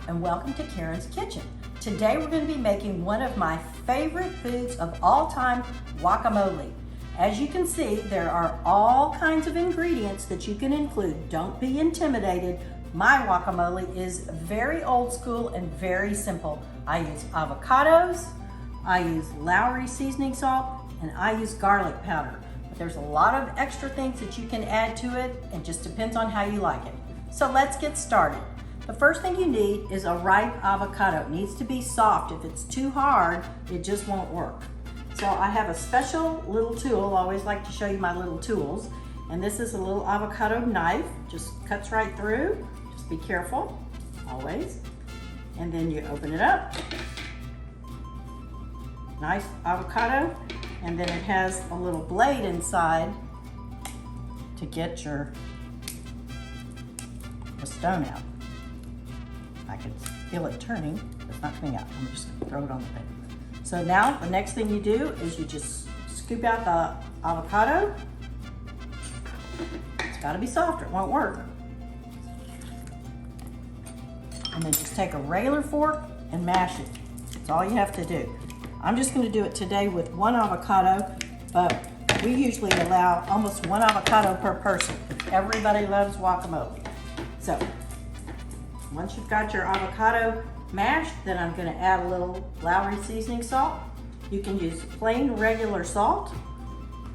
and welcome to Karen's Kitchen. Today we're going to be making one of my favorite foods of all time, guacamole. As you can see, there are all kinds of ingredients that you can include. Don't be intimidated. My guacamole is very old school and very simple. I use avocados, I use Lowry seasoning salt, and I use garlic powder. But there's a lot of extra things that you can add to it. It just depends on how you like it. So let's get started. The first thing you need is a ripe avocado. It needs to be soft. If it's too hard, it just won't work. So I have a special little tool. I always like to show you my little tools. And this is a little avocado knife. Just cuts right through. Just be careful, always. And then you open it up. Nice avocado. And then it has a little blade inside to get the stone out. I can feel it turning, but it's not coming out. I'm just gonna throw it on the plate. So now the next thing you do is you just scoop out the avocado. It's gotta be soft or it won't work. And then just take a regular fork and mash it. That's all you have to do. I'm just gonna do it today with one avocado, but we usually allow almost one avocado per person. Everybody loves guacamole. So once you've got your avocado mashed, then I'm going to add a little Lowry seasoning salt. You can use plain regular salt.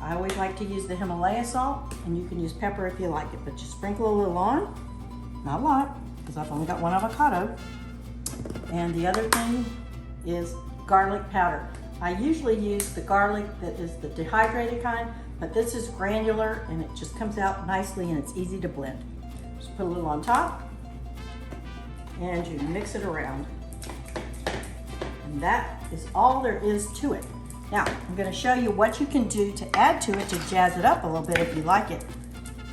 I always like to use the Himalaya salt, and you can use pepper if you like it, but just sprinkle a little on. Not a lot, because I've only got one avocado. And the other thing is garlic powder. I usually use the garlic that is the dehydrated kind, but this is granular and it just comes out nicely and it's easy to blend. Just put a little on top and you mix it around. And that is all there is to it. Now, I'm going to show you what you can do to add to it to jazz it up a little bit if you like it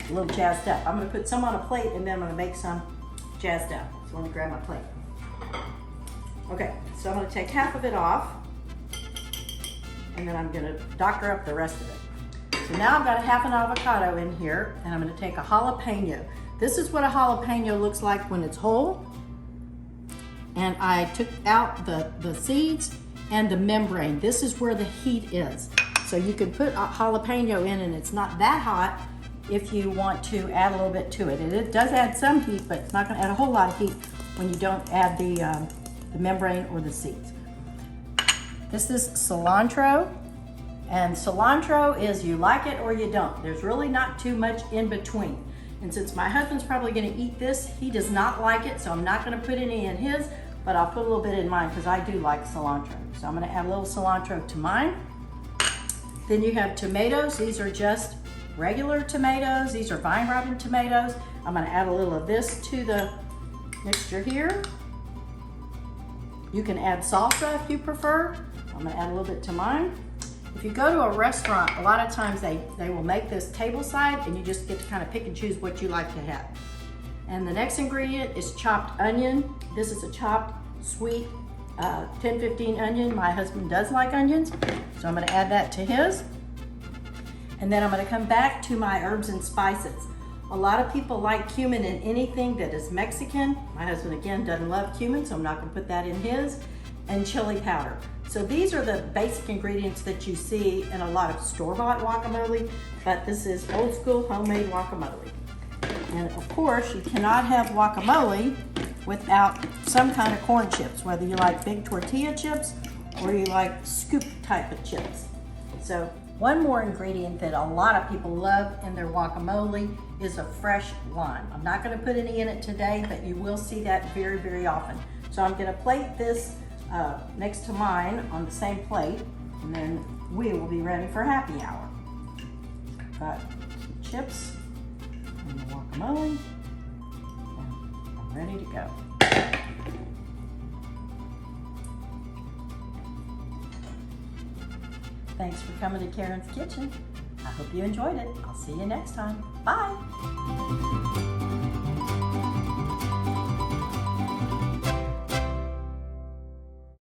a little jazzed up. I'm going to put some on a plate and then I'm going to make some jazzed up. So let me grab my plate. Okay, so I'm going to take half of it off and then I'm going to doctor up the rest of it. So now I've got half an avocado in here and I'm going to take a jalapeno. This is what a jalapeno looks like when it's whole. And I took out the seeds and the membrane. This is where the heat is. So you can put a jalapeno in and it's not that hot if you want to add a little bit to it. And it does add some heat, but it's not gonna add a whole lot of heat when you don't add the membrane or the seeds. This is cilantro. And cilantro is you like it or you don't. There's really not too much in between. And since my husband's probably gonna eat this, he does not like it, so I'm not gonna put any in his, but I'll put a little bit in mine because I do like cilantro. So I'm gonna add a little cilantro to mine. Then you have tomatoes. These are just regular tomatoes. These are vine ripened tomatoes. I'm gonna add a little of this to the mixture here. You can add salsa if you prefer. I'm gonna add a little bit to mine. If you go to a restaurant, a lot of times they will make this table side and you just get to kind of pick and choose what you like to have. And the next ingredient is chopped onion. This is a chopped, sweet 10-15 onion. My husband does like onions, so I'm gonna add that to his. And then I'm gonna come back to my herbs and spices. A lot of people like cumin in anything that is Mexican. My husband, again, doesn't love cumin, so I'm not gonna put that in his. And chili powder. So these are the basic ingredients that you see in a lot of store-bought guacamole, but this is old school homemade guacamole. And of course, you cannot have guacamole without some kind of corn chips, whether you like big tortilla chips or you like scoop type of chips. So one more ingredient that a lot of people love in their guacamole is a fresh lime. I'm not gonna put any in it today, but you will see that very, very often. So I'm gonna plate this next to mine on the same plate, and then we will be ready for happy hour. Got some chips and the guacamole, and I'm ready to go. Thanks for coming to Karen's Kitchen. I hope you enjoyed it. I'll see you next time. Bye.